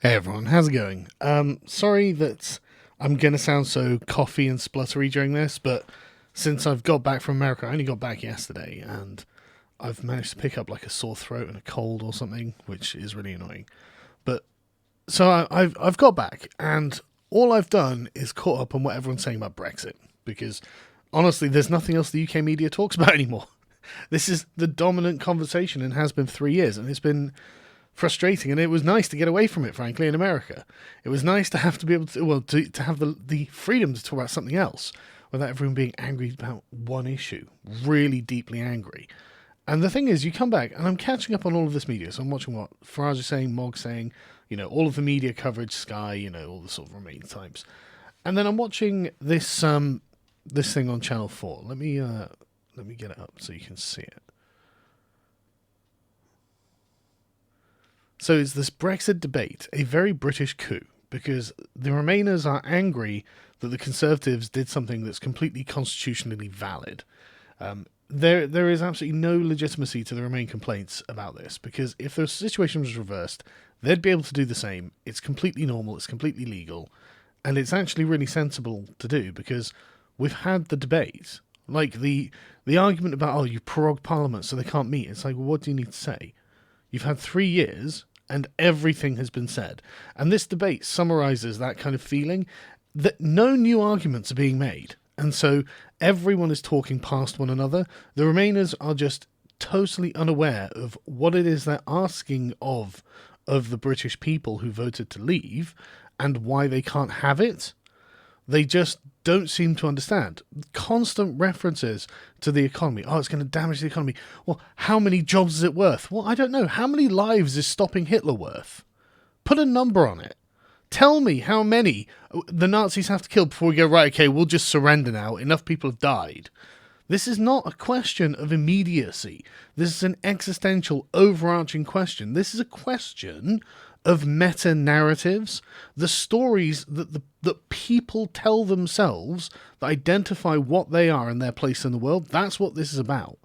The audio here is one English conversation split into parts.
Hey everyone, how's it going? Sorry that I'm gonna sound so coffee and spluttery during this, but since I've got back from America, I only got back yesterday, and I've managed to pick up like a sore throat and a cold or something, which is really annoying. But I've got back, and all I've done is caught up on what everyone's saying about Brexit, because honestly, there's nothing else the UK media talks about anymore. This is the dominant conversation and has been for 3 years, and it's been frustrating, and it was nice to get away from it, frankly, in America. It was nice to have to be able to, to have the freedom to talk about something else without everyone being angry about one issue, really deeply angry. And the thing is, you come back, and I'm catching up on all of this media, so I'm watching what Farage is saying, Mog's saying, all of the media coverage, Sky, all the sort of remaining types. And then I'm watching this thing on Channel 4. Let me get it up so you can see it. So it's this Brexit debate, a very British coup, because the Remainers are angry that the Conservatives did something that's completely constitutionally valid. There is absolutely no legitimacy to the Remain complaints about this, because if the situation was reversed, they'd be able to do the same. It's completely normal, it's completely legal, and it's actually really sensible to do, because we've had the debate. Like, the argument about, oh, you prorog Parliament so they can't meet. It's like, well, what do you need to say? You've had 3 years, and everything has been said. And this debate summarises that kind of feeling that no new arguments are being made. And so everyone is talking past one another. The Remainers are just totally unaware of what it is they're asking of the British people who voted to leave and why they can't have it. They just don't seem to understand. Constant references to the economy. Oh, it's going to damage the economy. Well, how many jobs is it worth? Well, I don't know. How many lives is stopping Hitler worth? Put a number on it. Tell me how many the Nazis have to kill before we go, right, okay, we'll just surrender now. Enough people have died. This is not a question of immediacy. This is an existential, overarching question. This is a question of meta-narratives, the stories that people tell themselves that identify what they are and their place in the world. That's what this is about.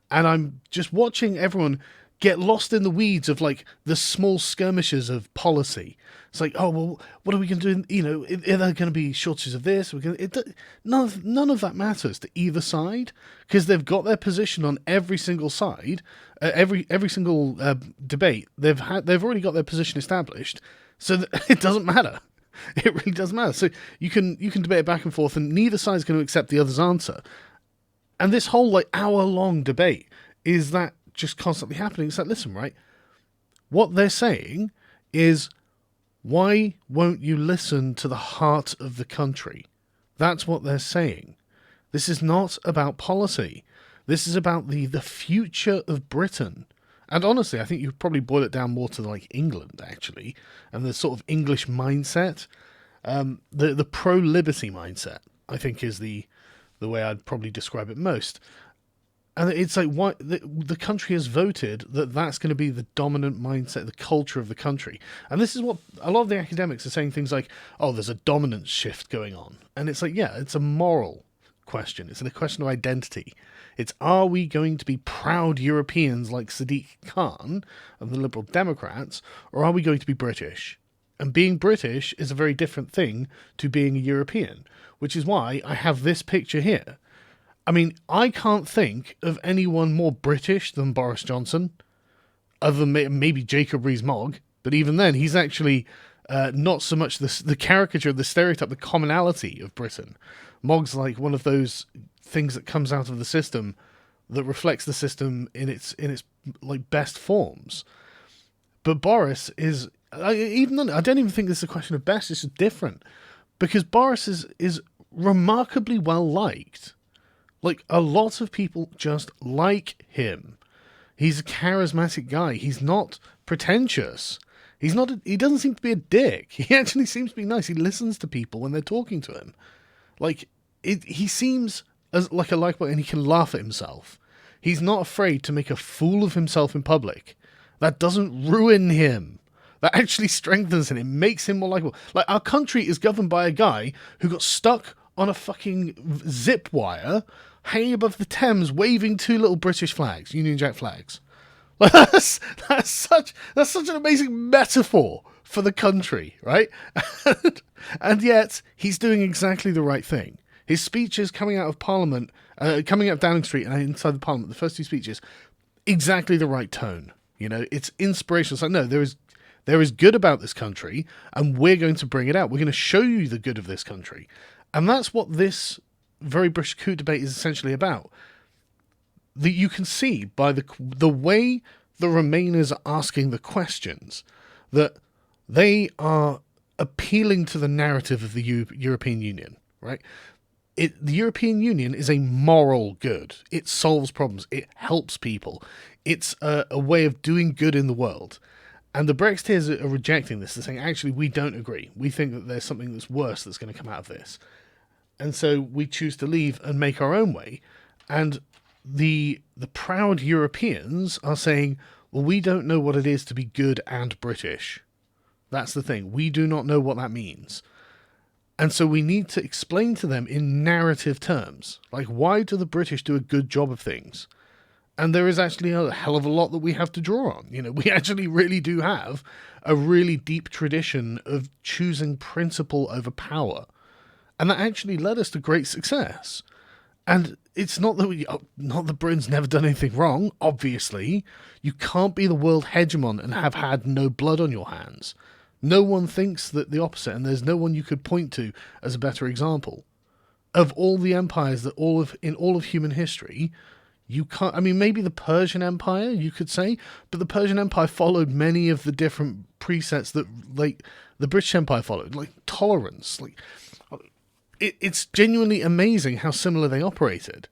And I'm just watching everyone get lost in the weeds of like the small skirmishes of policy. It's like, oh, well, what are we going to do? Are there going to be shortages of this? None of that matters to either side, because they've got their position on every single side, every single debate. They've already got their position established, so it doesn't matter. It really doesn't matter. So you can debate it back and forth, and neither side is going to accept the other's answer. And this whole like hour-long debate is that just constantly happening. It's like, listen, right? What they're saying is, why won't you listen to the heart of the country? That's what they're saying. This is not about policy. This is about the future of Britain. And honestly, I think you probably boil it down more to like England, actually, and the sort of English mindset. The pro-liberty mindset, I think, is the way I'd probably describe it most. And it's like, why the country has voted that's going to be the dominant mindset, the culture of the country. And this is what a lot of the academics are saying, things like, oh, there's a dominance shift going on. And it's like, yeah, it's a moral question. It's a question of identity. It's, are we going to be proud Europeans like Sadiq Khan and the Liberal Democrats, or are we going to be British? And being British is a very different thing to being a European, which is why I have this picture here. I mean, I can't think of anyone more British than Boris Johnson, other than maybe Jacob Rees-Mogg, but even then, he's actually not so much the caricature, the stereotype, the commonality of Britain. Mogg's like one of those things that comes out of the system that reflects the system in its like best forms. But Boris is, even then, I don't even think this is a question of best, it's just different, because Boris is remarkably well liked. Like, a lot of people just like him. He's a charismatic guy. He's not pretentious. He doesn't seem to be a dick. He actually seems to be nice. He listens to people when they're talking to him. Like, he seems as like a likable, and he can laugh at himself. He's not afraid to make a fool of himself in public. That doesn't ruin him. That actually strengthens him. It makes him more likable. Like, our country is governed by a guy who got stuck on a fucking zip wire hanging above the Thames, waving two little British flags, Union Jack flags. Like, that's such an amazing metaphor for the country, right? And yet he's doing exactly the right thing. His speeches coming out of Parliament, coming out of Downing Street and inside the Parliament, the first two speeches, exactly the right tone. You know, it's inspirational. It's like, no, there is good about this country, and we're going to bring it out. We're going to show you the good of this country. And that's what this very British coup debate is essentially about. That you can see by the way the Remainers are asking the questions, that they are appealing to the narrative of the European Union, right? The European Union is a moral good. It solves problems. It helps people. It's a way of doing good in the world. And the Brexiteers are rejecting this. They're saying, actually, we don't agree. We think that there's something that's worse that's going to come out of this. And so we choose to leave and make our own way. And the proud Europeans are saying, well, we don't know what it is to be good and British. That's the thing. We do not know what that means. And so we need to explain to them in narrative terms. Like, why do the British do a good job of things? And there is actually a hell of a lot that we have to draw on. You know, we actually really do have a really deep tradition of choosing principle over power. And that actually led us to great success. And it's not that Britain's never done anything wrong, obviously. You can't be the world hegemon and have had no blood on your hands. No one thinks that the opposite, and there's no one you could point to as a better example. Of all the empires that in all of human history, you can't, I mean, maybe the Persian Empire, you could say, but the Persian Empire followed many of the different presets that, like, the British Empire followed, like tolerance. Like, it's genuinely amazing how similar they operated.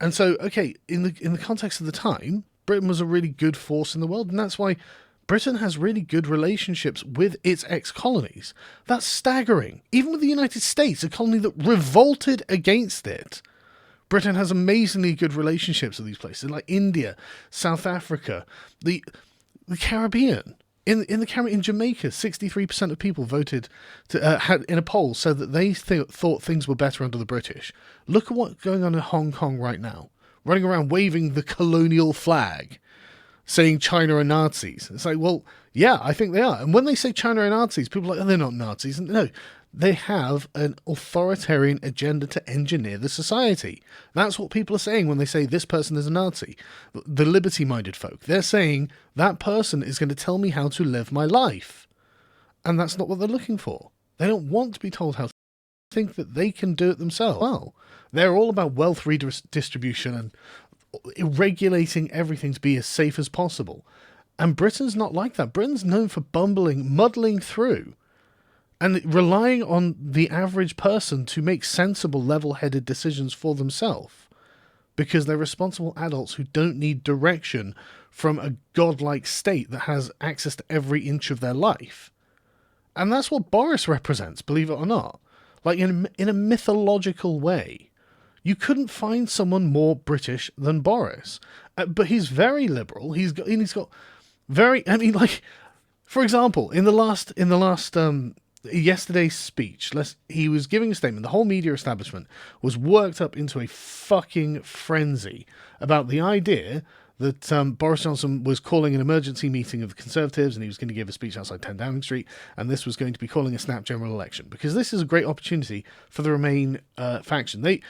And so, okay, in the context of the time, Britain was a really good force in the world, and that's why Britain has really good relationships with its ex-colonies. That's staggering. Even with the United States, a colony that revolted against it, Britain has amazingly good relationships with these places, like India, South Africa, the Caribbean. In the Caribbean, in Jamaica, 63% of people voted had in a poll said that they thought things were better under the British. Look at what's going on in Hong Kong right now, running around waving the colonial flag, saying China are Nazis. It's like, well, yeah, I think they are. And when they say China are Nazis, people are like, oh, they're not Nazis. And no, they have an authoritarian agenda to engineer the society. That's what people are saying when they say this person is a Nazi. The liberty-minded folk, they're saying that person is going to tell me how to live my life. And that's not what they're looking for. They don't want to be told how to think that they can do it themselves. Well, they're all about wealth redistribution and regulating everything to be as safe as possible. And Britain's not like that. Britain's known for muddling through, and relying on the average person to make sensible, level-headed decisions for themselves, because they're responsible adults who don't need direction from a godlike state that has access to every inch of their life. And that's what Boriss represents, believe it or not. Like, in a mythological way. You couldn't find someone more British than Boriss. But he's very liberal. He's got very, I mean, like, for example, in the last yesterday's speech, he was giving a statement. The whole media establishment was worked up into a fucking frenzy about the idea that Boris Johnson was calling an emergency meeting of the Conservatives, and he was going to give a speech outside 10 Downing Street, and this was going to be calling a snap general election, because this is a great opportunity for the Remain faction.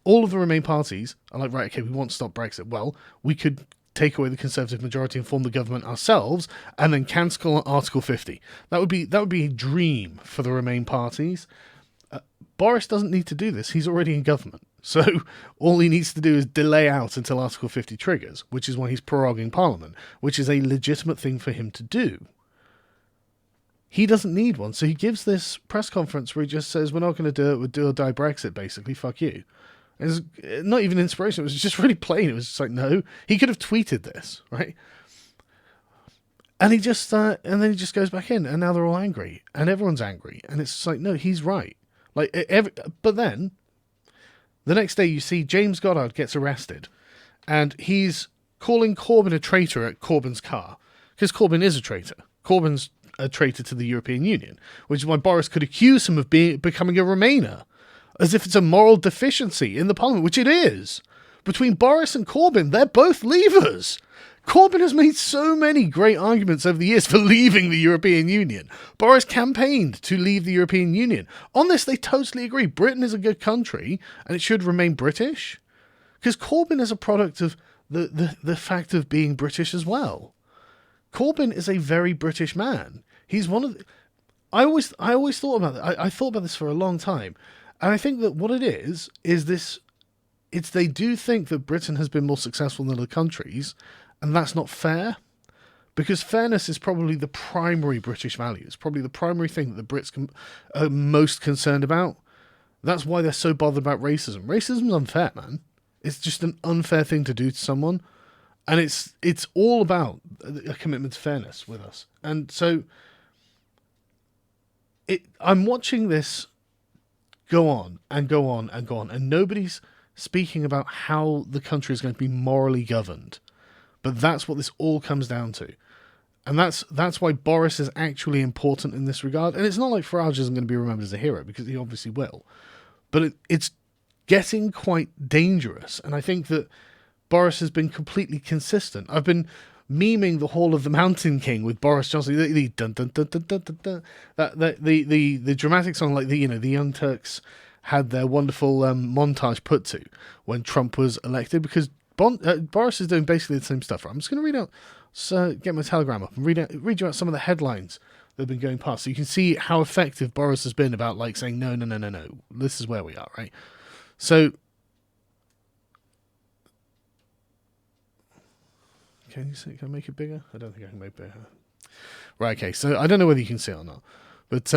All of the Remain parties are like, right, okay, we want to stop Brexit. Well, we could take away the Conservative majority and form the government ourselves, and then cancel Article 50. That would be a dream for the Remain parties. Boris doesn't need to do this. He's already in government. So all he needs to do is delay out until Article 50 triggers, which is why he's proroguing Parliament, which is a legitimate thing for him to do. He doesn't need one. So he gives this press conference where he just says, we're not going to do it. We'll do or die Brexit, basically. Fuck you. It's not even inspiration. It was just really plain. It was just like, no. He could have tweeted this, right? And he just, and then he just goes back in, and now they're all angry, and everyone's angry, and it's just like, no, he's right. Like, but then the next day you see James Goddard gets arrested, and he's calling Corbyn a traitor at Corbyn's car, because Corbyn is a traitor. Corbyn's a traitor to the European Union, which is why Boris could accuse him of becoming a Remainer, as if it's a moral deficiency in the Parliament, which it is. Between Boris and Corbyn, they're both leavers. Corbyn has made so many great arguments over the years for leaving the European Union. Boris campaigned to leave the European Union. On this, they totally agree. Britain is a good country and it should remain British. Because Corbyn is a product of the fact of being British as well. Corbyn is a very British man. He's one of the... I always thought about that. I thought about this for a long time. And I think that what it is this... It's they do think that Britain has been more successful than other countries, and that's not fair, because fairness is probably the primary British value. It's probably the primary thing that the Brits are most concerned about. That's why they're so bothered about racism. Racism is unfair, man. It's just an unfair thing to do to someone, and it's all about a commitment to fairness with us. And so I'm watching this go on and go on and go on, and nobody's speaking about how the country is going to be morally governed. But that's what this all comes down to. And that's why Boris is actually important in this regard. And it's not like Farage isn't going to be remembered as a hero, because he obviously will. But it's getting quite dangerous. And I think that Boris has been completely consistent. I've been memeing the Hall of the Mountain King with Boris Johnson. The dun dun dun dun dun dun, dun. The dramatic song, like the Young Turks had their wonderful montage put to when Trump was elected, because Boris is doing basically the same stuff. Right? I'm just going to read out, get my Telegram up and read you out some of the headlines that have been going past, so you can see how effective Boris has been about like saying no, this is where we are, right? So, can I make it bigger? I don't think I can make it bigger. Right, okay. So I don't know whether you can see it or not, but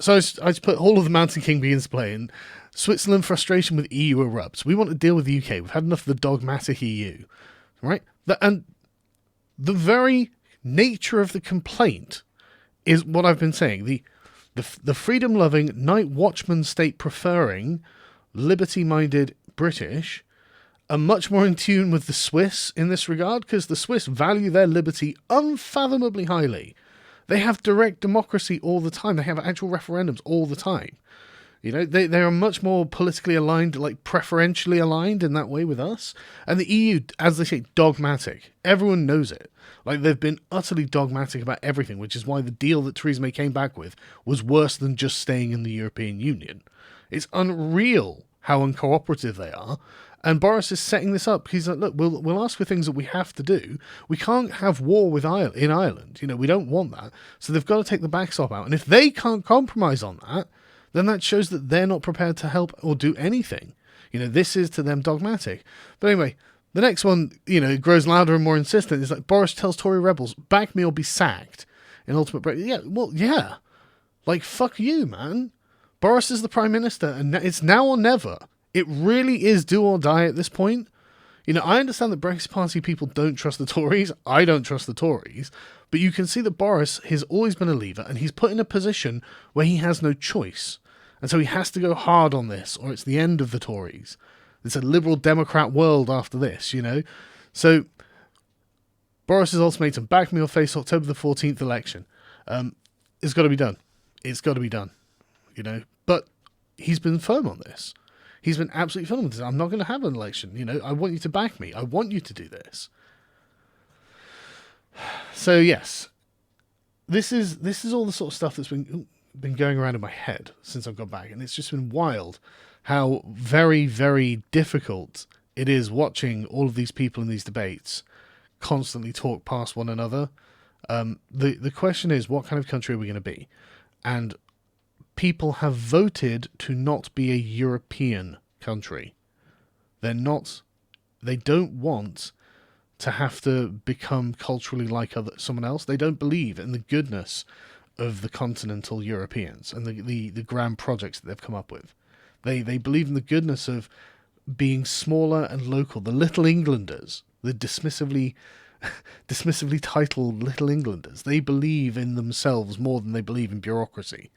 so I just put Hall of the Mountain King begins to play, and Switzerland frustration with EU erupts. We want to deal with the UK. We've had enough of the dogmatic EU, right? And the very nature of the complaint is what I've been saying. The freedom-loving, night watchman state preferring, liberty-minded British are much more in tune with the Swiss in this regard, because the Swiss value their liberty unfathomably highly. They have direct democracy all the time. They have actual referendums all the time. You know, they are much more politically aligned, like preferentially aligned in that way with us. And the EU, as they say, dogmatic. Everyone knows it. Like, they've been utterly dogmatic about everything, which is why the deal that Theresa May came back with was worse than just staying in the European Union. It's unreal how uncooperative they are. And Boris is setting this up. He's like, look, we'll ask for things that we have to do. We can't have war with in Ireland. You know, we don't want that. So they've got to take the backstop out. And if they can't compromise on that, then that shows that they're not prepared to help or do anything. You know, this is to them dogmatic. But anyway, the next one, you know, grows louder and more insistent. It's like, Boris tells Tory rebels, back me or be sacked in ultimate Brexit. Yeah, well, yeah. Like, fuck you, man. Boris is the Prime Minister, and it's now or never. It really is do or die at this point. You know, I understand that Brexit Party people don't trust the Tories. I don't trust the Tories. But you can see that Boris has always been a leaver, and he's put in a position where he has no choice. And so he has to go hard on this, or it's the end of the Tories. It's a liberal Democrat world after this, you know. So, Boris's ultimatum, back me or face October the 14th election. It's got to be done. It's got to be done, you know. But he's been firm on this. He's been absolutely firm on this. I'm not going to have an election, you know. I want you to back me. I want you to do this. So, yes. This is all the sort of stuff that's been going around in my head since I've got back, and it's just been wild how very, very difficult it is watching all of these people in these debates constantly talk past one another. The question is, what kind of country are we going to be? And people have voted to not be a European country. They don't want to have to become culturally like someone else. They don't believe in the goodness of the continental Europeans and the grand projects that they've come up with. They believe in the goodness of being smaller and local. The Little Englanders, the dismissively titled Little Englanders, they believe in themselves more than they believe in bureaucracy.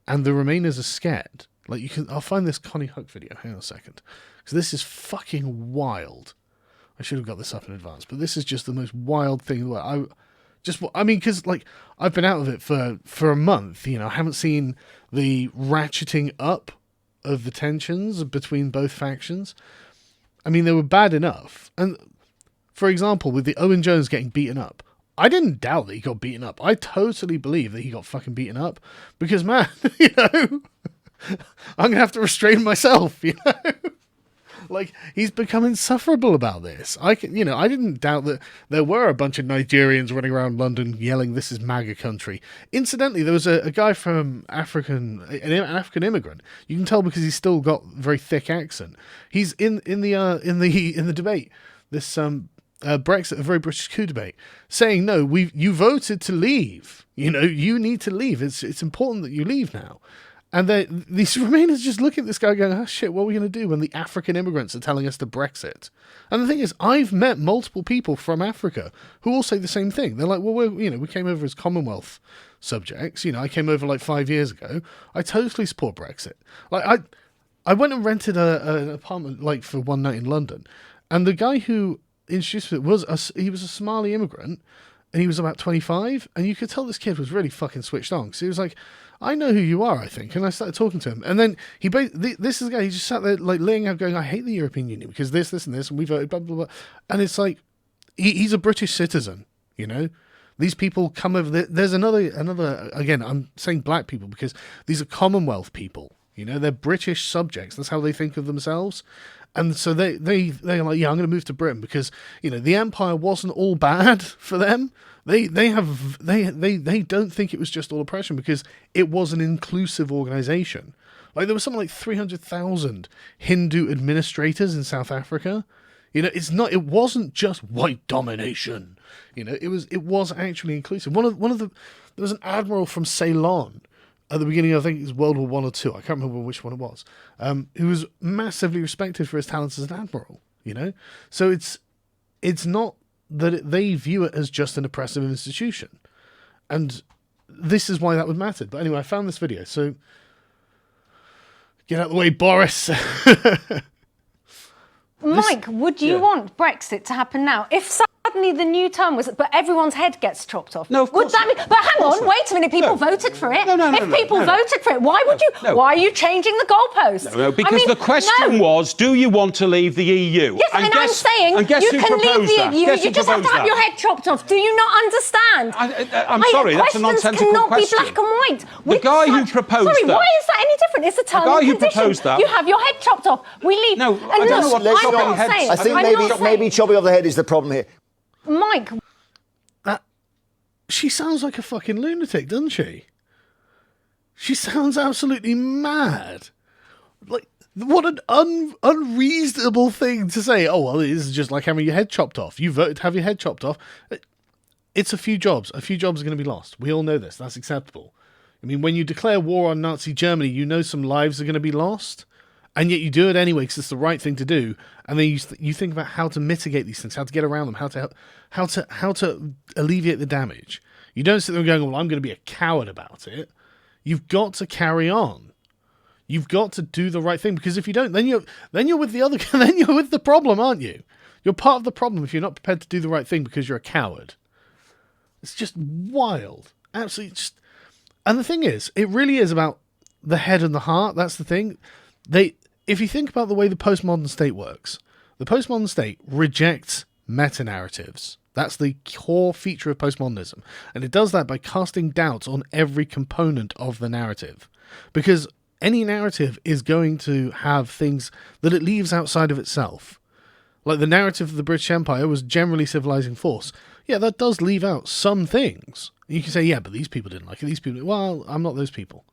And the Remainers are scared. Like, I'll find this Connie Huck video. Hang on a second. Because this is fucking wild. I should have got this up in advance, but this is just the most wild thing in the world. Because, like, I've been out of it for a month, you know. I haven't seen the ratcheting up of the tensions between both factions. I mean, they were bad enough. And for example, with the Owen Jones getting beaten up, I didn't doubt that he got beaten up. I totally believe that he got fucking beaten up because, man, I'm going to have to restrain myself, Like, he's become insufferable about this. I didn't doubt that there were a bunch of Nigerians running around London yelling, "This is MAGA country." Incidentally, there was a guy from an African immigrant. You can tell because he's still got a very thick accent. He's in the debate. This Brexit, a very British coup debate, saying, "No, you voted to leave. You need to leave. It's important that you leave now." And these Remainers just look at this guy going, "Oh shit, what are we going to do when the African immigrants are telling us to Brexit?" And the thing is, I've met multiple people from Africa who all say the same thing. They're like, "Well, we came over as Commonwealth subjects. I came over like 5 years ago. I totally support Brexit." Like, I went and rented an apartment like for one night in London, and the guy who introduced it he was a Somali immigrant, and he was about 25, and you could tell this kid was really fucking switched on, because he was like, "I know who you are, I think," and I started talking to him, and then this is the guy, he just sat there like laying out going, "I hate the European Union because this, and this, and we voted blah, blah, blah," and it's like, he's a British citizen, These people come over, there's another, again, I'm saying black people because these are Commonwealth people, they're British subjects, that's how they think of themselves. And so they're like, "Yeah, I'm going to move to Britain because the empire wasn't all bad for them. They don't think it was just all oppression because it was an inclusive organization. Like, there was something like 300,000 Hindu administrators in South Africa. It wasn't just white domination. It was actually inclusive. There was an admiral from Ceylon at the beginning, I think it was World War I or II, I can't remember which one it was, who was massively respected for his talents as an admiral, So it's not that they view it as just an oppressive institution. And this is why that would matter. But anyway, I found this video, so get out of the way, Boris. Mike, would you want Brexit to happen now? If suddenly the new term was, but everyone's head gets chopped off. No, of course. Would that mean, but hang on, wait a minute, people voted for it. If people voted for it, why would you? No. Why are you changing the goalposts? No, because the question was, do you want to leave the EU? Yes, and I'm saying you can leave the EU. You just have to have your head chopped off. Do you not understand? I'm sorry, that's a nonsensical question. Questions cannot be black and white. The guy who proposed that. Sorry, why is that any different? It's a term and condition. Proposed that. You have your head chopped off. We leave. No, I don't know what chopping heads. I think maybe chopping off the head is the problem here. Mike. She sounds like a fucking lunatic, doesn't she? She sounds absolutely mad. Like, what an unreasonable thing to say. "Oh, well, this is just like having your head chopped off. You voted to have your head chopped off." It's a few jobs. A few jobs are going to be lost. We all know this. That's acceptable. I mean, when you declare war on Nazi Germany, you know some lives are going to be lost. And yet you do it anyway because it's the right thing to do. And then you think about how to mitigate these things, how to get around them, how to alleviate the damage. You don't sit there going, "Well, I'm going to be a coward about it." You've got to carry on. You've got to do the right thing, because if you don't, then you're with the other. Then you're with the problem, aren't you? You're part of the problem if you're not prepared to do the right thing because you're a coward. It's just wild, absolutely. And the thing is, it really is about the head and the heart. That's the thing. If you think about the way the postmodern state works, the postmodern state rejects meta-narratives. That's the core feature of postmodernism. And it does that by casting doubts on every component of the narrative. Because any narrative is going to have things that it leaves outside of itself. Like the narrative of the British Empire was generally civilizing force. Yeah, that does leave out some things. You can say, "Yeah, but these people didn't like it. These people..." Well, I'm not those people.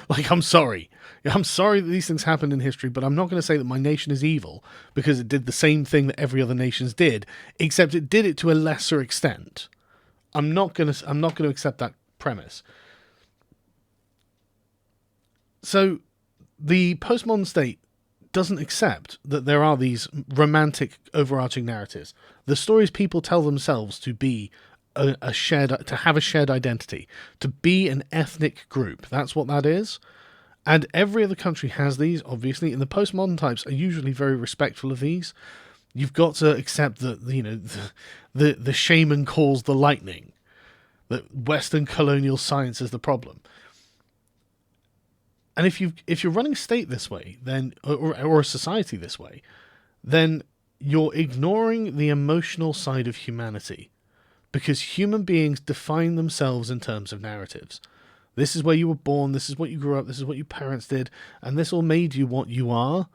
Like, I'm sorry. I'm sorry that these things happened in history, but I'm not going to say that my nation is evil because it did the same thing that every other nation's did, except it did it to a lesser extent. I'm not going to accept that premise. So the postmodern state doesn't accept that there are these romantic overarching narratives. The stories people tell themselves to be to have a shared identity, to be an ethnic group. That's what that is. And every other country has these, obviously, and the postmodern types are usually very respectful of these. You've got to accept that, the shaman calls the lightning, that Western colonial science is the problem. And if you're running a state this way, then or a society this way, then you're ignoring the emotional side of humanity, because human beings define themselves in terms of narratives. This is where you were born, this is what you grew up, this is what your parents did, and this all made you what you are.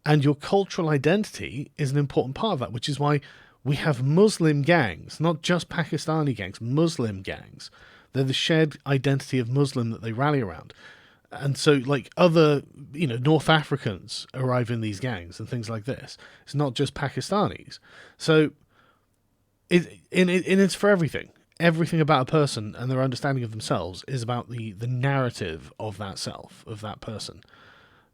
And your cultural identity is an important part of that, which is why we have Muslim gangs, not just Pakistani gangs, Muslim gangs. They're the shared identity of Muslim that they rally around. And so, like, other, North Africans arrive in these gangs and things like this. It's not just Pakistanis. So, it's for everything. Everything about a person and their understanding of themselves is about the narrative of that self, of that person.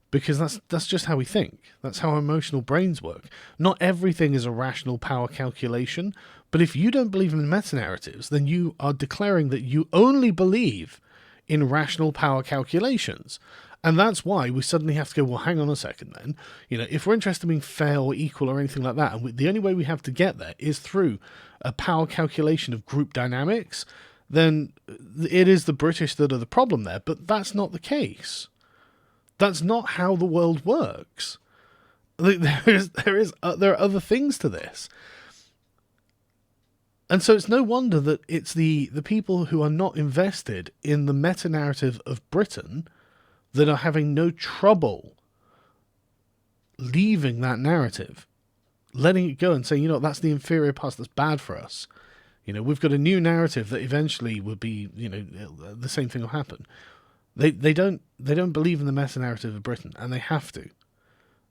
Because that's just how we think. That's how our emotional brains work. Not everything is a rational power calculation, but if you don't believe in metanarratives, then you are declaring that you only believe in rational power calculations. And that's why we suddenly have to go, well, hang on a second then. If we're interested in being fair or equal or anything like that, and the only way we have to get there is through a power calculation of group dynamics, then it is the British that are the problem there. But that's not the case. That's not how the world works. There are other things to this. And so it's no wonder that it's the people who are not invested in the meta-narrative of Britain that are having no trouble leaving that narrative, letting it go and saying, that's the inferior past, that's bad for us. We've got a new narrative that eventually will be, the same thing will happen. They don't believe in the meta-narrative of Britain, and they have to.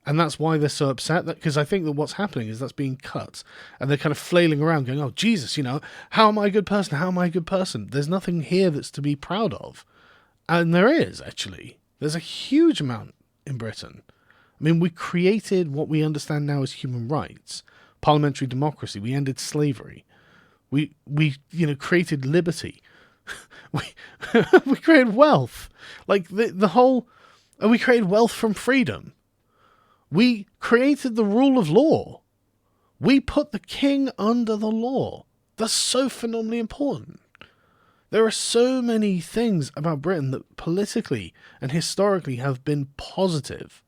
And that's why they're so upset, because I think that what's happening is that's being cut, and they're kind of flailing around going, oh, Jesus, how am I a good person? How am I a good person? There's nothing here that's to be proud of. And there is, actually. There's a huge amount in Britain. I mean, we created what we understand now as human rights, parliamentary democracy. We ended slavery. We created liberty. we created wealth. Like the whole... And we created wealth from freedom. We created the rule of law. We put the king under the law. That's so phenomenally important. There are so many things about Britain that politically and historically have been positive.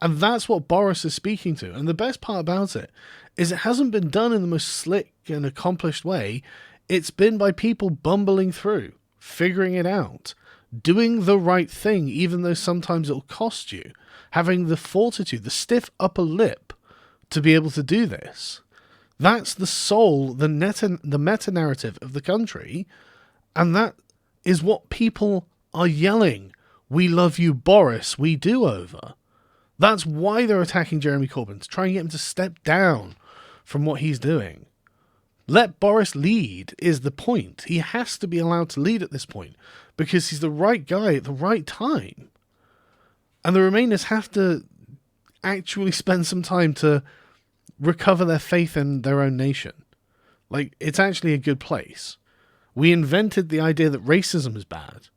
And that's what Boris is speaking to. And the best part about it is it hasn't been done in the most slick and accomplished way. It's been by people bumbling through, figuring it out, doing the right thing, even though sometimes it'll cost you, having the fortitude, the stiff upper lip to be able to do this. That's the soul, the meta-narrative of the country. And that is what people are yelling, "We love you, Boris, we do," over. That's why they're attacking Jeremy Corbyn, to try and get him to step down from what he's doing. Let Boris lead is the point. He has to be allowed to lead at this point because he's the right guy at the right time. And the Remainers have to actually spend some time to recover their faith in their own nation. Like, it's actually a good place. We invented the idea that racism is bad.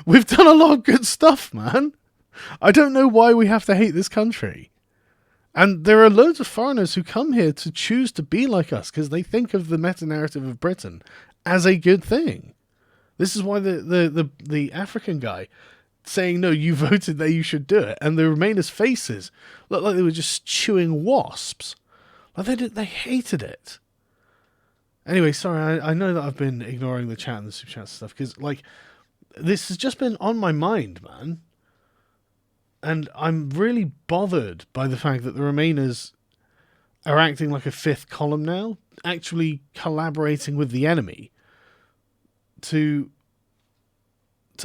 We've done a lot of good stuff, man. I don't know why we have to hate this country. And there are loads of foreigners who come here to choose to be like us because they think of the meta-narrative of Britain as a good thing. This is why the African guy saying, no, you voted there, you should do it. And the Remainers' faces looked like they were just chewing wasps. Like they hated it. Anyway, sorry, I know that I've been ignoring the chat and the super chat stuff because, this has just been on my mind, man. And I'm really bothered by the fact that the Remainers are acting like a fifth column now, actually collaborating with the enemy to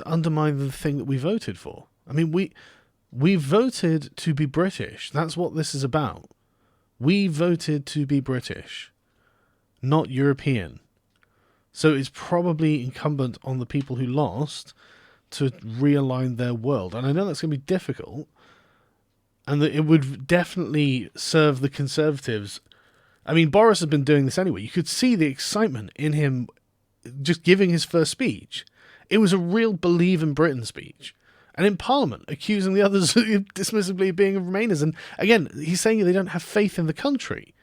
undermine the thing that we voted for. I mean, we voted to be British. That's what this is about. We voted to be British, not European. So it's probably incumbent on the people who lost to realign their world. And I know that's going to be difficult, and that it would definitely serve the Conservatives. I mean, Boris has been doing this anyway. You could see the excitement in him just giving his first speech. It was a real believe in Britain speech. And in Parliament, accusing the others dismissively of being Remainers. And again, he's saying they don't have faith in the country.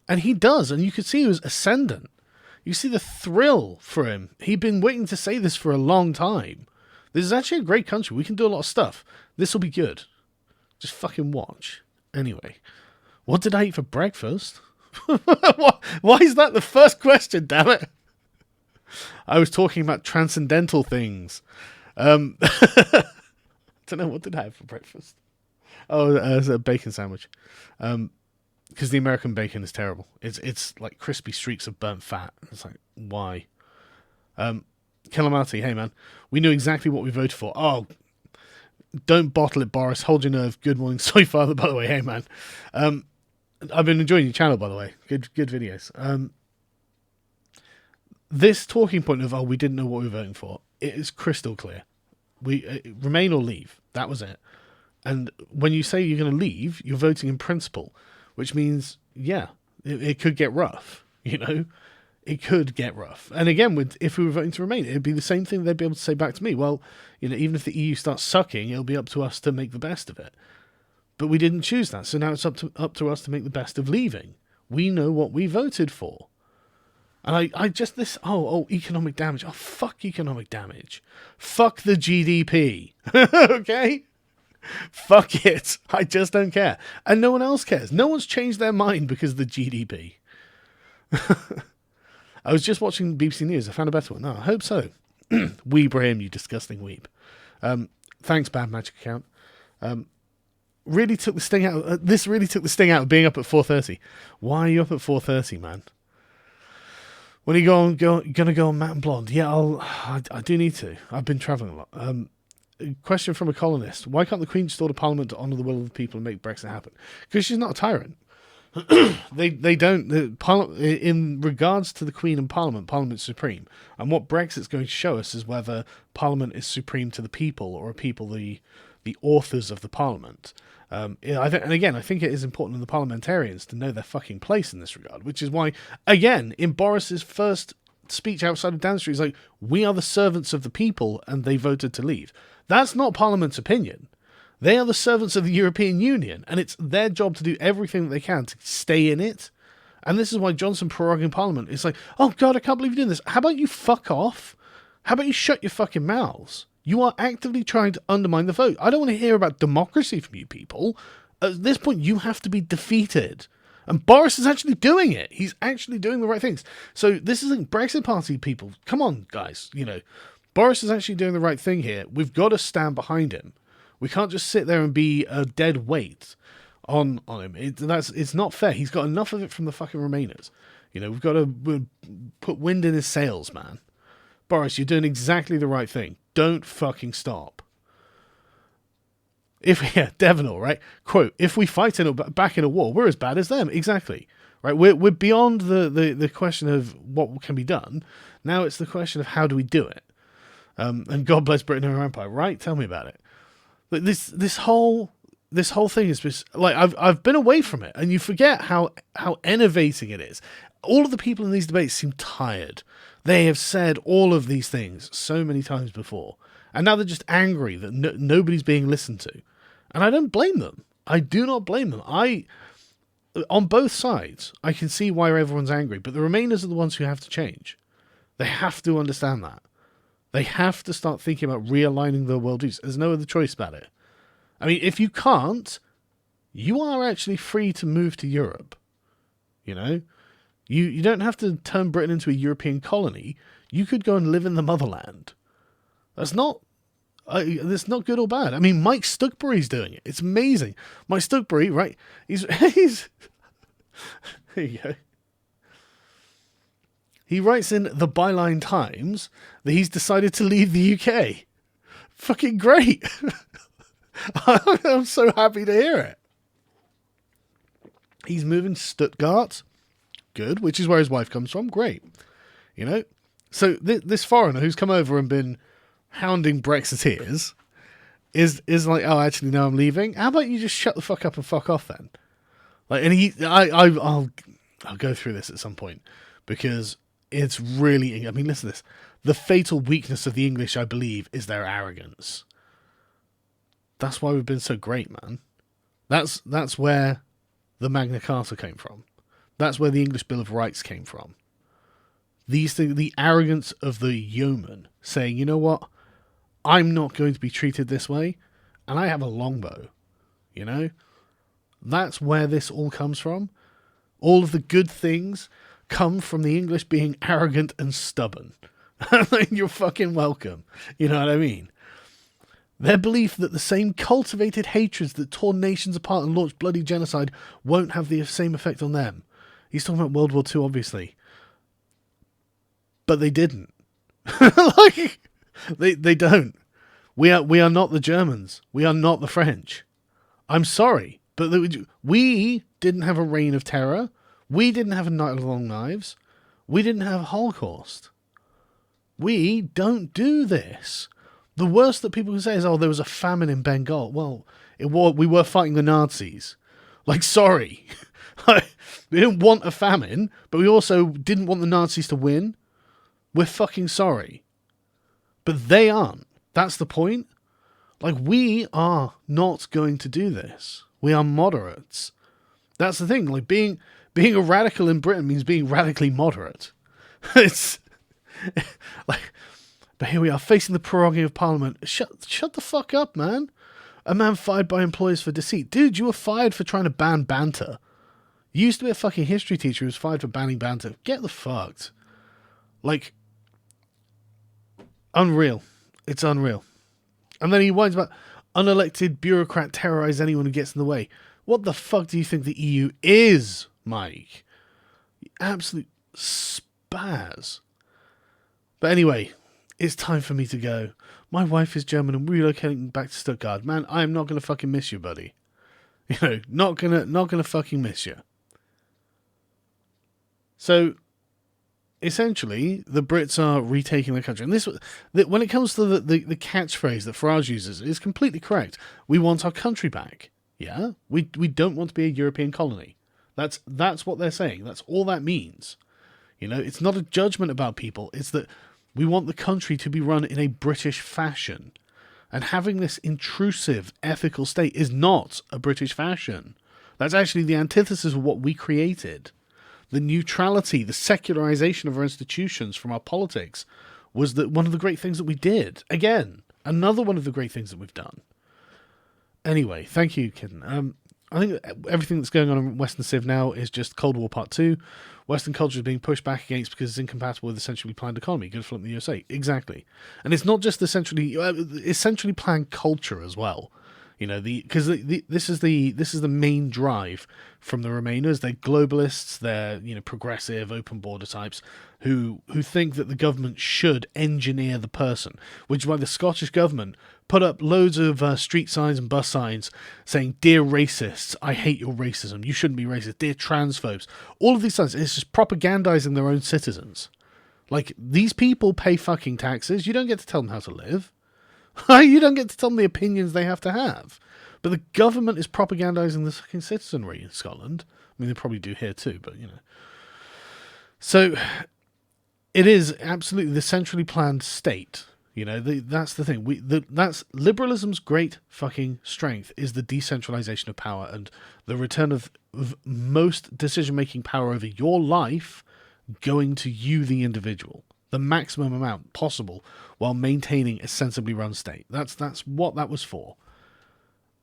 And he does, and you could see he was ascendant. You see the thrill for him. He'd been waiting to say this for a long time. This is actually a great country. We can do a lot of stuff. This will be good. Just fucking watch. Anyway, what did I eat for breakfast? Why is that the first question, damn it? I was talking about transcendental things. I don't know, what did I have for breakfast? Oh, it was a bacon sandwich. Because the American bacon is terrible. It's like crispy streaks of burnt fat. It's like, why? Calamati, hey man, we knew exactly what we voted for. Oh, don't bottle it, Boris. Hold your nerve. Good morning, soy father. By the way, hey man, I've been enjoying your channel, by the way. Good videos. This talking point of we didn't know what we were voting for, it is crystal clear. We remain or leave. That was it. And when you say you're going to leave, you're voting in principle, which means it could get rough. It could get rough. And again, if we were voting to remain, it'd be the same thing they'd be able to say back to me. Well, even if the EU starts sucking, it'll be up to us to make the best of it. But we didn't choose that, so now it's up to us to make the best of leaving. We know what we voted for. And I just economic damage. Oh, fuck economic damage. Fuck the GDP. Okay? Fuck it. I just don't care. And no one else cares. No one's changed their mind because of the GDP. I was just watching BBC News. I found a better one. No, I hope so. Weeb Rahim, you disgusting weeb. Thanks, Bad Magic Account. Really took the sting out. This really took the sting out of being up at 4:30. Why are you up at 4:30, man? When are you gonna go on Matt and Blonde? Yeah, I do need to. I've been travelling a lot. Question from a colonist: why can't the Queen just order Parliament to honour the will of the people and make Brexit happen? Because she's not a tyrant. They don't. In regards to the Queen and Parliament, Parliament's supreme. And what Brexit's going to show us is whether Parliament is supreme to the people, or are people the authors of the Parliament. And again, I think it is important in the parliamentarians to know their fucking place in this regard, which is why, again, in Boris's first speech outside of Downing Street, he's like, we are the servants of the people, and they voted to leave. That's not Parliament's opinion. They are the servants of the European Union, and it's their job to do everything that they can to stay in it. And this is why Johnson proroguing Parliament is like, oh God, I can't believe you're doing this. How about you fuck off? How about you shut your fucking mouths? You are actively trying to undermine the vote. I don't want to hear about democracy from you people. At this point, you have to be defeated. And Boris is actually doing it. He's actually doing the right things. So this isn't Brexit Party people. Come on, guys. Boris is actually doing the right thing here. We've got to stand behind him. We can't just sit there and be a dead weight on him. It's not fair. He's got enough of it from the fucking Remainers. We've got to put wind in his sails, man. Boris, you're doing exactly the right thing. Don't fucking stop. Devenor, right? Quote, if we fight back in a war, we're as bad as them. Exactly. Right? We're beyond the question of what can be done. Now it's the question of how do we do it? And God bless Britain and her empire, right? Tell me about it. But this whole thing is just like I've been away from it, and you forget how enervating it is. All of the people in these debates seem tired. They have said all of these things so many times before, and now they're just angry that nobody's being listened to. And I don't blame them. I do not blame them. On both sides, I can see why everyone's angry, but the Remainers are the ones who have to change. They have to understand that. They have to start thinking about realigning their worldviews. There's no other choice about it. I mean, if you can't, you are actually free to move to Europe. You don't have to turn Britain into a European colony. You could go and live in the motherland. That's not good or bad. I mean, Mike Stuckbury's doing it. It's amazing. Mike Stuckbury, right? He's there you go. He writes in the Byline Times that he's decided to leave the UK. Fucking great. I'm so happy to hear it. He's moving to Stuttgart. Good, which is where his wife comes from. Great. So this foreigner who's come over and been hounding Brexiteers is like, oh, actually, no, I'm leaving. How about you just shut the fuck up and fuck off then? I'll go through this at some point because it's really, I mean, listen to this. The fatal weakness of the English, I believe, is their arrogance. That's why we've been so great, man. That's where the Magna Carta came from. That's where the English Bill of Rights came from. These things, the arrogance of the yeoman saying, you know what? I'm not going to be treated this way, and I have a longbow. you know? That's where this all comes from. All of the good things come from the English being arrogant and stubborn. You're fucking welcome. You know what I mean? Their belief that the same cultivated hatreds that tore nations apart and launched bloody genocide won't have the same effect on them. He's talking about World War II, obviously. But they didn't. Like, they don't. We are not the Germans. We are not the French. I'm sorry. But we didn't have a reign of terror. We didn't have a night of long knives. We didn't have a Holocaust. We don't do this. The worst that people can say is, oh, there was a famine in Bengal. Well, we were fighting the Nazis. Like, sorry. We didn't want a famine, but we also didn't want the Nazis to win. We're fucking sorry. But they aren't. That's the point. Like, we are not going to do this. We are moderates. That's the thing. Like, being a radical in Britain means being radically moderate. It's like, but here we are facing the prerogative of Parliament. Shut the fuck up, man. A man fired by employers for deceit. Dude, you were fired for trying to ban banter. You used to be a fucking history teacher who was fired for banning banter. Get the fucked. Like, unreal. It's unreal. And then he whines about unelected bureaucrat terrorize anyone who gets in the way. What the fuck do you think the EU is, Mike? Absolute spaz. But anyway, it's time for me to go. My wife is German and relocating back to Stuttgart. Man, I am not going to fucking miss you, buddy. You know, not gonna fucking miss you. So, essentially, the Brits are retaking the country. And this, when it comes to the catchphrase that Farage uses, is completely correct. We want our country back. Yeah? We don't want to be a European colony. That's what they're saying. That's all that means. You know, it's not a judgment about people. It's that we want the country to be run in a British fashion. And having this intrusive ethical state is not a British fashion. That's actually the antithesis of what we created. The neutrality, the secularization of our institutions from our politics was one of the great things that we did. Again, another one of the great things that we've done. Anyway, thank you, Kitten. I think everything that's going on in Western Civ now is just Cold War Part 2. Western culture is being pushed back against because it's incompatible with a centrally planned economy. Good for the USA. Exactly. And it's not just the centrally planned culture as well. You know, because this is the main drive from the Remainers. They're globalists. They're, you know, progressive, open border types who think that the government should engineer the person, which is why the Scottish government put up loads of street signs and bus signs saying, "Dear racists, I hate your racism. You shouldn't be racist. Dear transphobes." All of these signs. It's just propagandizing their own citizens. Like, these people pay fucking taxes. You don't get to tell them how to live. You don't get to tell them the opinions they have to have. But the government is propagandizing the fucking citizenry in Scotland. I mean, they probably do here too, but, you know. So, it is absolutely the centrally planned state. You know, that's the thing. That's liberalism's great fucking strength, is the decentralization of power and the return of most decision-making power over your life going to you, the individual. The maximum amount possible while maintaining a sensibly run state. That's what that was for.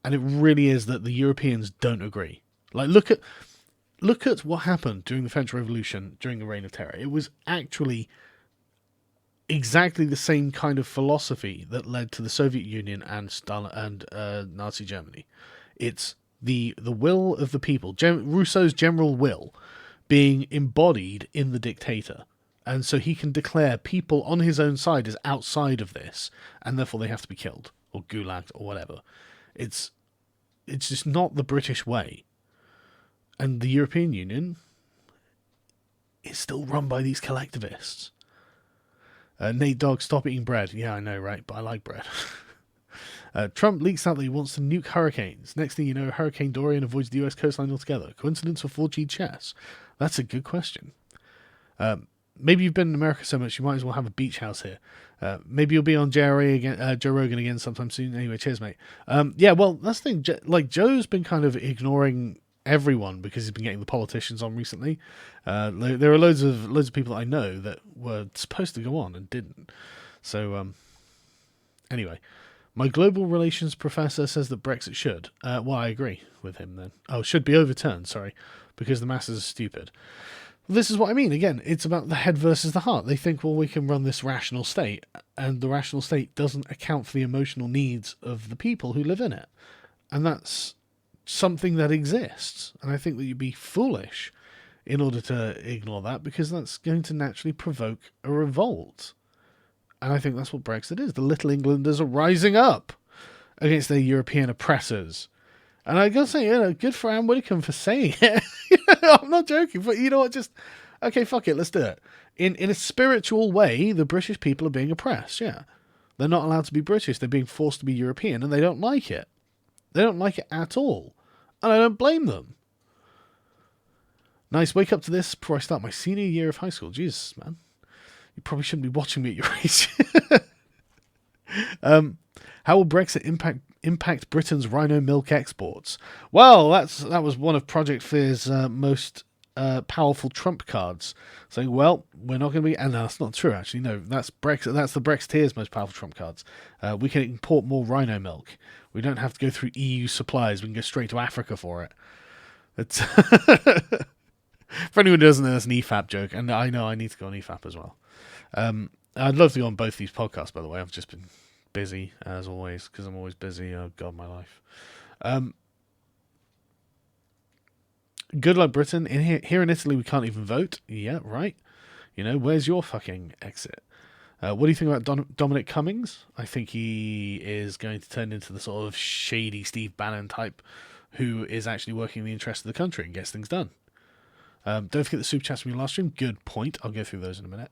And it really is that the Europeans don't agree. Like, look at what happened during the French Revolution, during the Reign of Terror. It was actually exactly the same kind of philosophy that led to the Soviet Union and Nazi Germany. It's the will of the people, Rousseau's general will, being embodied in the dictator. And so he can declare people on his own side as outside of this, and therefore they have to be killed, or gulagged, or whatever. It's just not the British way. And the European Union is still run by these collectivists. Nate Dogg, stop eating bread. Yeah, I know, right? But I like bread. Trump leaks out that he wants to nuke hurricanes. Next thing you know, Hurricane Dorian avoids the US coastline altogether. Coincidence or 4G chess? That's a good question. Maybe you've been in America so much, you might as well have a beach house here. Maybe you'll be on JRA again, Joe Rogan again sometime soon. Anyway, cheers, mate. Yeah, well, that's the thing. Like, Joe's been kind of ignoring everyone because he's been getting the politicians on recently. There are loads of people that I know that were supposed to go on and didn't. So, anyway, My global relations professor says that Brexit should. Well, I agree with him then. Oh, should be overturned, sorry, because the masses are stupid. This is what I mean. Again, it's about the head versus the heart. They think, well, we can run this rational state, and the rational state doesn't account for the emotional needs of the people who live in it. And that's something that exists. And I think that you'd be foolish in order to ignore that, because that's going to naturally provoke a revolt. And I think that's what Brexit is. The Little Englanders are rising up against their European oppressors. And I gotta say, good for Anne Widdecombe for saying it. I'm not joking, but you know what? Okay, fuck it, let's do it. In a spiritual way, the British people are being oppressed, yeah. They're not allowed to be British, they're being forced to be European, and they don't like it. They don't like it at all. And I don't blame them. Nice, wake up to this before I start my senior year of high school. Jesus, man. You probably shouldn't be watching me at your age. How will Brexit impact Britain's rhino milk exports? Well, that was one of Project Fear's most powerful trump cards, saying, well, we're not going to be... And no, that's not true, actually. No, that's Brexit. That's the Brexiteers' most powerful trump cards. We can import more rhino milk. We don't have to go through EU supplies. We can go straight to Africa for it. It's for anyone who doesn't know, that's an EFAP joke, and I know I need to go on EFAP as well. I'd love to go on both these podcasts, by the way. I've just been busy, as always, because I'm always busy. Oh, God, my life. Good luck, Britain. Here in Italy, we can't even vote. Yeah, right. Where's your fucking exit? What do you think about Dominic Cummings? I think he is going to turn into the sort of shady Steve Bannon type who is actually working in the interest of the country and gets things done. Don't forget the super chats from your last stream. Good point. I'll go through those in a minute.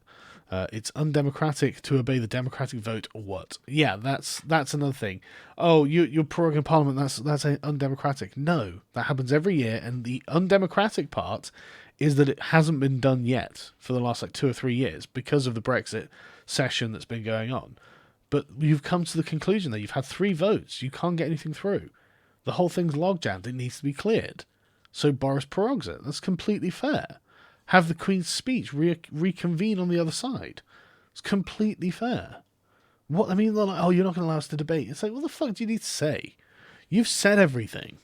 It's undemocratic to obey the democratic vote. What? Yeah, that's another thing. Oh, you're proroguing Parliament. That's undemocratic. No, that happens every year, and the undemocratic part is that it hasn't been done yet for the last 2 or 3 years because of the Brexit session that's been going on. But you've come to the conclusion that you've had 3 votes. You can't get anything through. The whole thing's logjammed. It needs to be cleared. So Boris prorogues it. That's completely fair. Have the Queen's speech reconvene on the other side. It's completely fair. What I mean, they're like, oh, you're not going to allow us to debate. It's like, what the fuck do you need to say? You've said everything.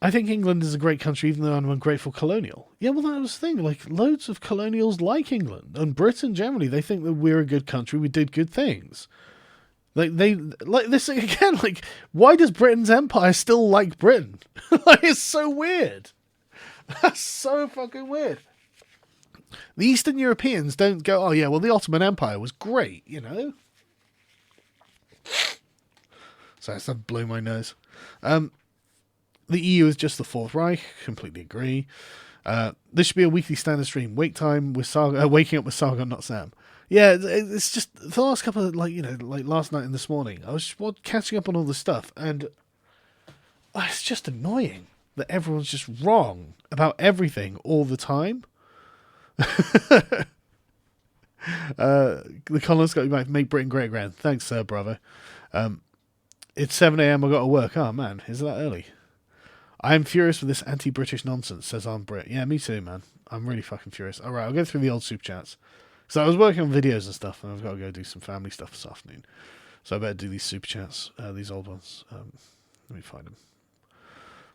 I think England is a great country, even though I'm an ungrateful colonial. Yeah, well, that was the thing. Like, loads of colonials like England. And Britain, generally, they think that we're a good country. We did good things. Like, this again, why does Britain's empire still like Britain? It's so weird. That's so fucking weird. The Eastern Europeans don't go, oh yeah, well, the Ottoman Empire was great, Sorry, it's not blowing my nose. The EU is just the Fourth Reich. Completely agree. This should be a weekly standard stream. Wake time with Saga, waking up with Saga, not Sam. Yeah, it's just the last couple of, last night and this morning, I was catching up on all this stuff, and it's just annoying that everyone's just wrong about everything all the time. The columnist got you back. Make Britain great again. Thanks, bravo. It's 7 a.m. I got to work. Oh man, is that early? I am furious with this anti-British nonsense, says Arm Brit. Yeah, me too, man. I'm really fucking furious. All right, I'll go through the old super chats. So I was working on videos and stuff, and I've got to go do some family stuff this afternoon. So I better do these super chats, these old ones. Let me find them.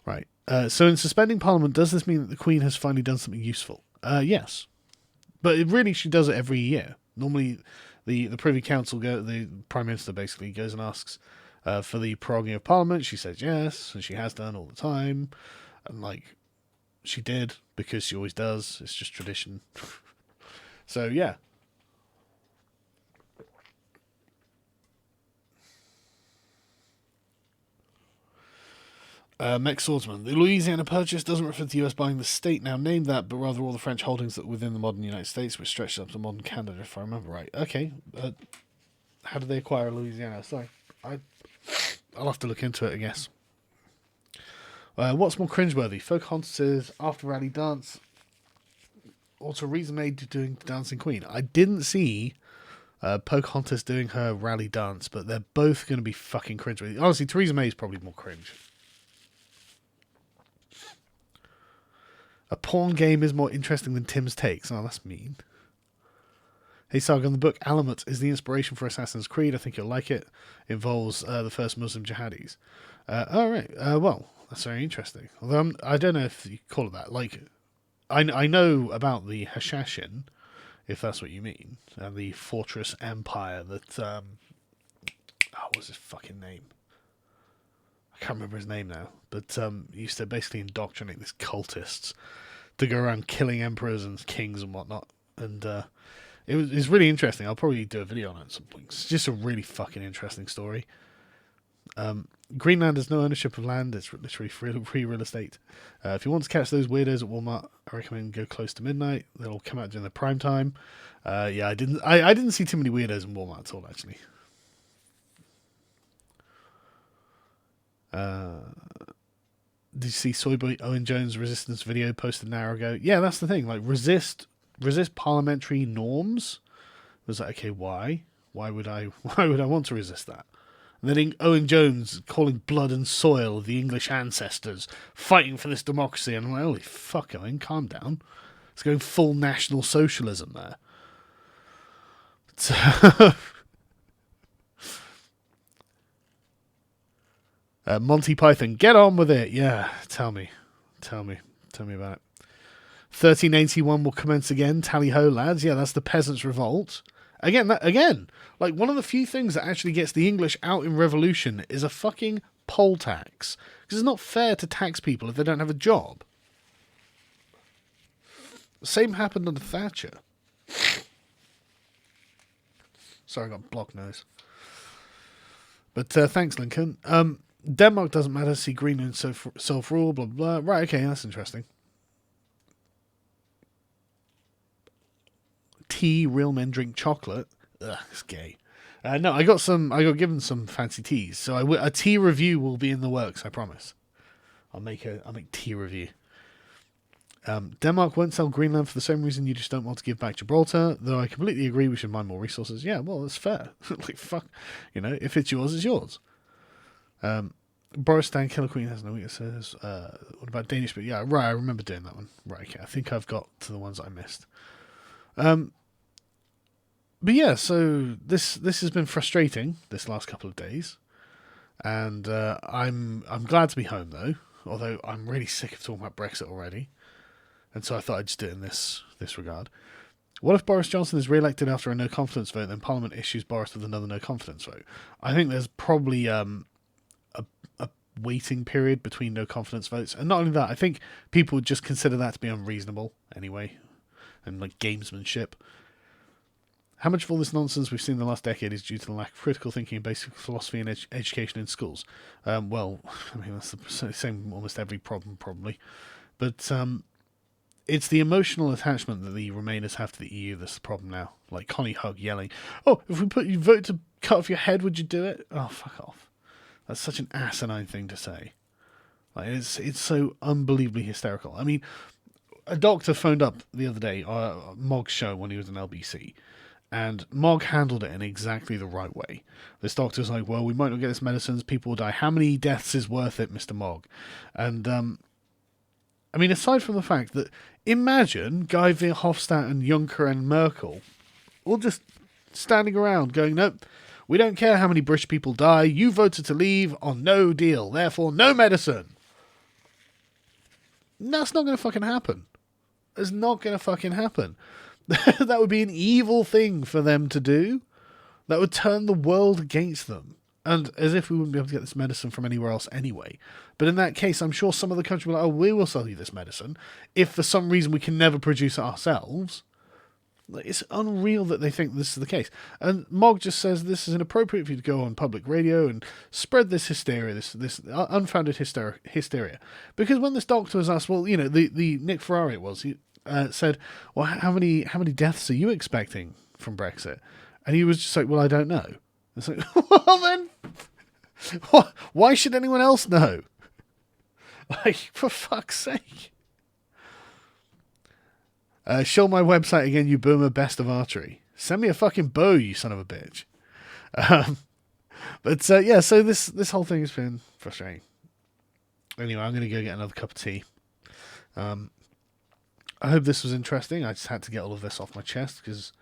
Right. So in suspending Parliament, does this mean that the Queen has finally done something useful? Yes. But she does it every year. Normally, the Privy Council, the Prime Minister basically goes and asks for the proroguing of Parliament. She says yes, and she has done all the time. And, she did, because she always does. It's just tradition. So, yeah. Mech Swordsman. The Louisiana Purchase doesn't refer to the US buying the state now named that, but rather all the French holdings that within the modern United States, which stretched up to modern Canada, if I remember right. Okay. How did they acquire Louisiana? Sorry. I'll have to look into it, I guess. What's more cringeworthy? Pocahontas' after rally dance, or Theresa May doing Dancing Queen? I didn't see Pocahontas doing her rally dance, but they're both going to be fucking cringeworthy. Honestly, Theresa May is probably more cringe. A porn game is more interesting than Tim's takes. Oh, that's mean. Hey Sargon, the book Alamet is the inspiration for Assassin's Creed. I think you'll like it. It involves the first Muslim jihadis. Alright, well, that's very interesting. Although I don't know if you call it that. Like, I know about the Hashashin, if that's what you mean. The fortress empire that... what's his fucking name? I can't remember his name now. But used to basically indoctrinate these cultists to go around killing emperors and kings and whatnot. And it's really interesting. I'll probably do a video on it at some point. It's just a really fucking interesting story. Greenland has no ownership of land. It's literally free real estate. If you want to catch those weirdos at Walmart, I recommend go close to midnight. They'll come out during the prime time. Yeah, I didn't see too many weirdos in Walmart at all, actually. Did you see Soyboy Owen Jones' resistance video posted an hour ago? Yeah, that's the thing. Like, resist parliamentary norms. I was like, okay, why? Why would I want to resist that? And then Owen Jones calling blood and soil the English ancestors, fighting for this democracy. And I'm like, holy fuck, Owen, calm down. It's going full National Socialism there. Monty Python, get on with it. Yeah, tell me about it. 1381 will commence again. Tally ho, lads. Yeah, that's the Peasants' Revolt. Again, like one of the few things that actually gets the English out in revolution is a fucking poll tax. Because it's not fair to tax people if they don't have a job. The same happened under Thatcher. Sorry, I got blocked nose. But thanks, Lincoln. Denmark doesn't matter. See Greenland self-rule, blah, blah, blah. Right, okay, that's interesting. Tea, real men drink chocolate. Ugh, it's gay. No, I got given some fancy teas. So a tea review will be in the works, I promise. I'll make tea review. Denmark won't sell Greenland for the same reason you just don't want to give back Gibraltar, though I completely agree we should mine more resources. Yeah, well, that's fair. Like, fuck. You know, if it's yours, it's yours. Boris Dan Killer Queen has no weaknesses. What about Danish? But yeah, right, I remember doing that one. Right, okay. I think I've got to the ones I missed. But yeah, so this has been frustrating this last couple of days. And I'm glad to be home though, although I'm really sick of talking about Brexit already. And so I thought I'd just do it in this regard. What if Boris Johnson is re-elected after a no-confidence vote, then Parliament issues Boris with another no-confidence vote? I think there's probably a waiting period between no-confidence votes. And not only that, I think people would just consider that to be unreasonable anyway, and like gamesmanship. How much of all this nonsense we've seen in the last decade is due to the lack of critical thinking and basic philosophy and education in schools? Well, I mean, that's the same almost every problem, probably. But it's the emotional attachment that the Remainers have to the EU that's the problem now. Like Connie Hug yelling, "Oh, if we put you vote to cut off your head, would you do it?" Oh, fuck off. That's such an asinine thing to say. Like, it's so unbelievably hysterical. I mean, a doctor phoned up the other day, Mog's show when he was in LBC, and Mog handled it in exactly the right way. This doctor's like, well, we might not get this medicines, people will die. How many deaths is worth it, Mr. Mog? And, I mean, aside from the fact that, imagine Guy Verhofstadt and Juncker and Merkel all just standing around going, nope, we don't care how many British people die, you voted to leave on no deal, therefore no medicine. That's not going to fucking happen. It's not going to fucking happen. That would be an evil thing for them to do. That would turn the world against them. And as if we wouldn't be able to get this medicine from anywhere else anyway. But in that case, I'm sure some other country will be like, oh, we will sell you this medicine. If for some reason we can never produce it ourselves. It's unreal that they think this is the case. And Mog just says this is inappropriate for you to go on public radio and spread this hysteria, this unfounded hysteria. Because when this doctor was asked, well, you know, the Nick Ferrari it was, he said, well, how many deaths are you expecting from Brexit? And he was just like, well, I don't know. It's like, well then, why should anyone else know? Like, for fuck's sake. Show my website again, you boomer, best of archery. Send me a fucking bow, you son of a bitch. But yeah, so this whole thing has been frustrating. Anyway, I'm going to go get another cup of tea. I hope this was interesting. I just had to get all of this off my chest because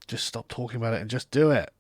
just stop talking about it and just do it.